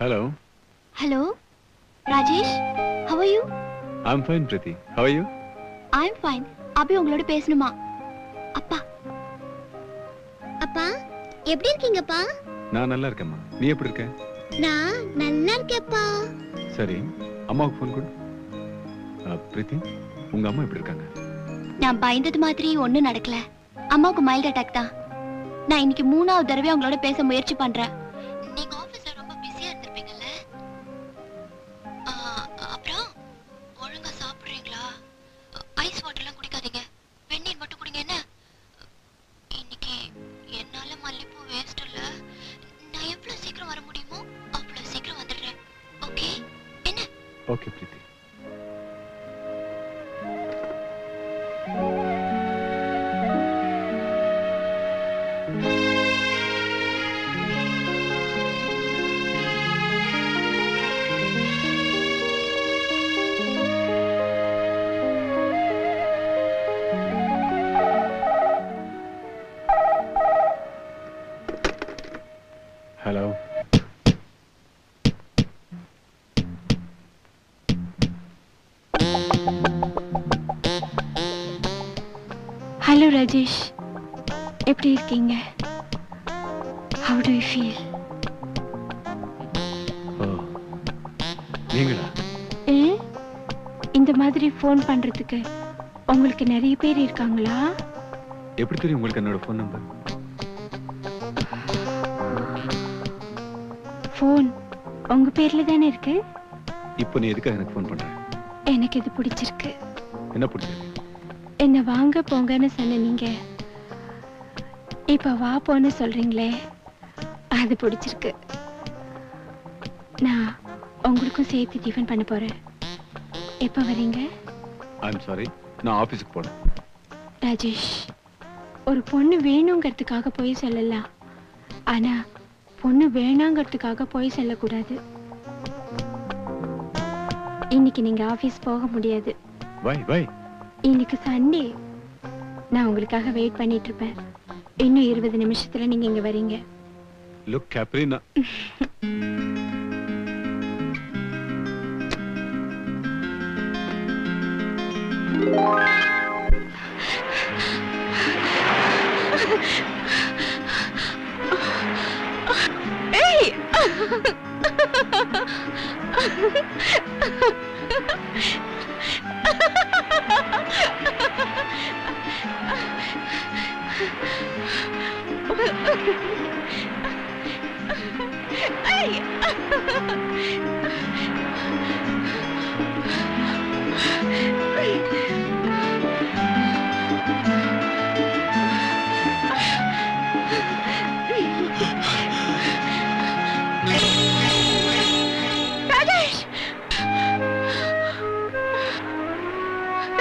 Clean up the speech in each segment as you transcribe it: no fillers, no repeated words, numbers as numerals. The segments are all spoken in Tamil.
Hello. Hello, Rajesh. How are you? I'm fine, Preeti. How are you? I'm fine. அபி உங்களோட பேசணுமா? அப்பா. அப்பா, எப்படி இருக்கீங்கப்பா? நான் நல்லா இருக்கேம்மா. நீ எப்படி இருக்க? நான் நல்லா இருக்கேன்ப்பா. சரி, அம்மாவுக்கு ஃபோன் கொடு. பிரீத்தி, உங்க அம்மா எப்படி இருக்காங்க? நான் பயந்தது மாதிரி ஒண்ணும் நடக்கல. அம்மாவுக்கு மைல்ட் அட்டாக் தான். நான் இன்னைக்கு 3வது தடவை உங்களோட பேச முயற்சி பண்றேன். நீங்க ஆபீஸ்ல ரொம்ப பிஸியா இருந்திருப்பீங்கல்ல? அப்புறம் ஒழுங்கா சாப்பிடுறீங்களா? ஐஸ் வாட்டர்லாம் குடிக்காதீங்க. வெந்நீர் மட்டும் குடிங்க என்ன? இன்னைக்கு என்னால மல்லிப்பூ வேஸ்ட் இல்ல. நான் எவ்வளவு சீக்கிரம் வர முடியுமோ அவ்வளவு சீக்கிரம் வந்துடுறேன். ஓகே? என்ன? ஓகே பிரீத்தி. Hello. ஹலோ ராஜேஷ், எப்படி இருக்கீங்க? How do you feel? நீங்களா? இந்த மாதிரி ஃபோன் பண்றதுக்கு உங்களுக்கு நிறைய பேர் இருக்காங்களா? எப்படி தெரியும் உங்களுக்கு என்னோட ஃபோன் நம்பர்? ஃபோன் உங்க பேர்ல தானே இருக்கு? இப்போ நீ எதுக்காக எனக்கு ஃபோன் பண்ற? எனக்கு இது பிடிச்சிருக்கு. என்ன பிடிச்சிருக்கு? என்ன வாங்க போங்கன்னு சொன்ன நீங்க இப்ப வா போன்னு சொல்றீங்களே, அது பிடிச்சிருக்கு. நான் உங்களுக்கும் சேர்த்து டிஃபன் பண்ண போறேன். எப்ப வரீங்க? ஐம் சாரி, நான் ஆபீஸ்க்கு போறேன். ராஜேஷ், ஒரு பொண்ணு வேணுங்கிறதுக்காக போய் சொல்லலாம், ஆனா பொண்ணு வேணாங்கிறதுக்காக போய் சொல்லக்கூடாது. இன்னைக்கு நீங்க ஆபீஸ் போக முடியாது. வை இன்னைக்கு சண்டே. நான் உங்களுக்காக வெயிட் பண்ணிட்டு இருப்பேன். இன்னும் 20 நிமிஷத்துல நீங்க இங்க வரீங்க. லுக் கேப்ரினா. ஏய்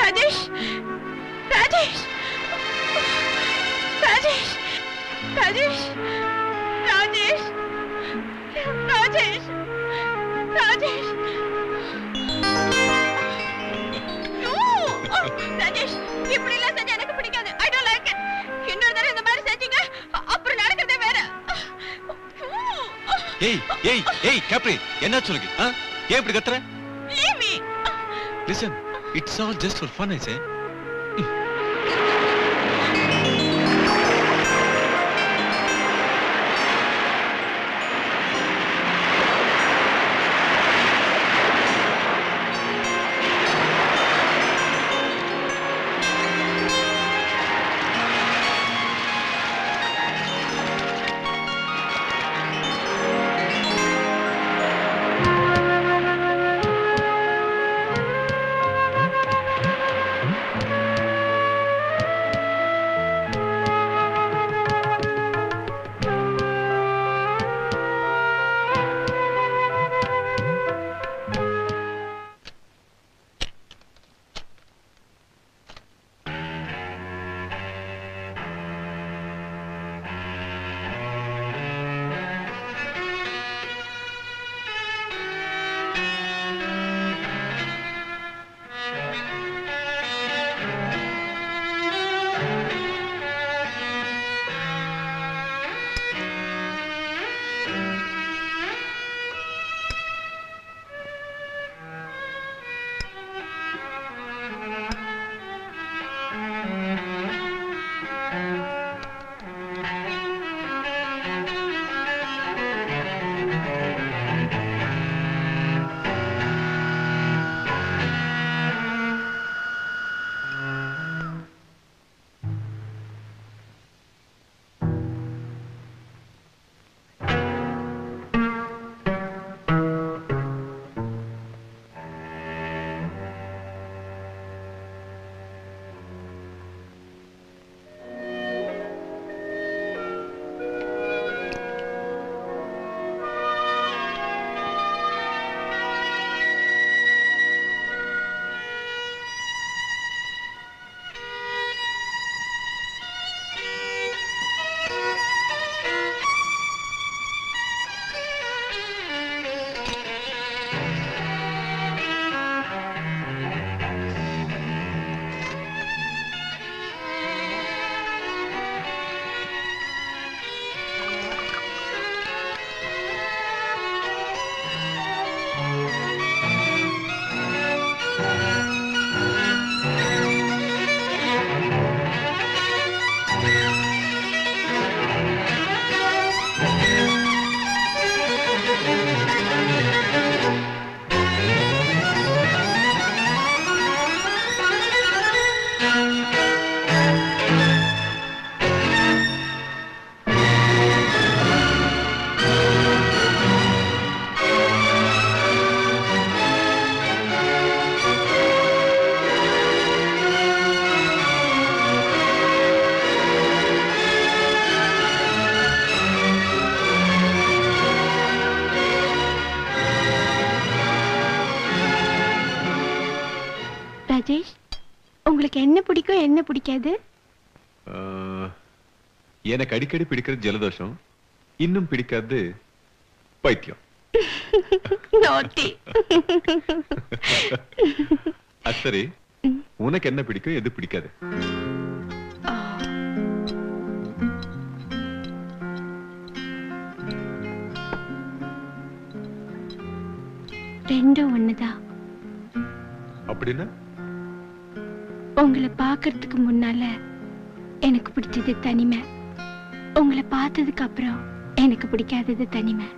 ராஜேஷ், ராஜேஷ், ராஜேஷ், ராஜேஷ், ராஜேஷ், ராஜேஷ், ராஜேஷ், ராஜேஷ், இப்படி எல்லாம் செஞ்சா எனக்கு பிடிக்காது. I don't like it. இன்னொரு தடவை இந்த மாதிரி செஞ்சீங்க அப்புறம் நடக்கிறதே வேற. ஏய் ஏய் ஏய் கேப்ரி, என்ன சொல்லுங்க? ஏன் இப்படி கத்துற? Leave me. Listen, it's all just for fun, I say. Rajesh, உங்களுக்கு என்ன பிடிக்கும் என்ன பிடிக்காது? எனக்கு அடிக்கடி பிடிக்கிறது ஜலதோஷம், இன்னும் பிடிக்காது பைத்தியம். Naughty. அது சரி, உனக்கு என்ன பிடிக்கும் எது பிடிக்காது? ரெண்டும் ஒண்ணுதான். அப்படின்னா? உங்களை பார்க்கறதுக்கு முன்னால எனக்கு பிடிச்சது தனிமை, உங்களை பார்த்ததுக்கு அப்புறம் எனக்கு பிடிக்காதது தனிமை.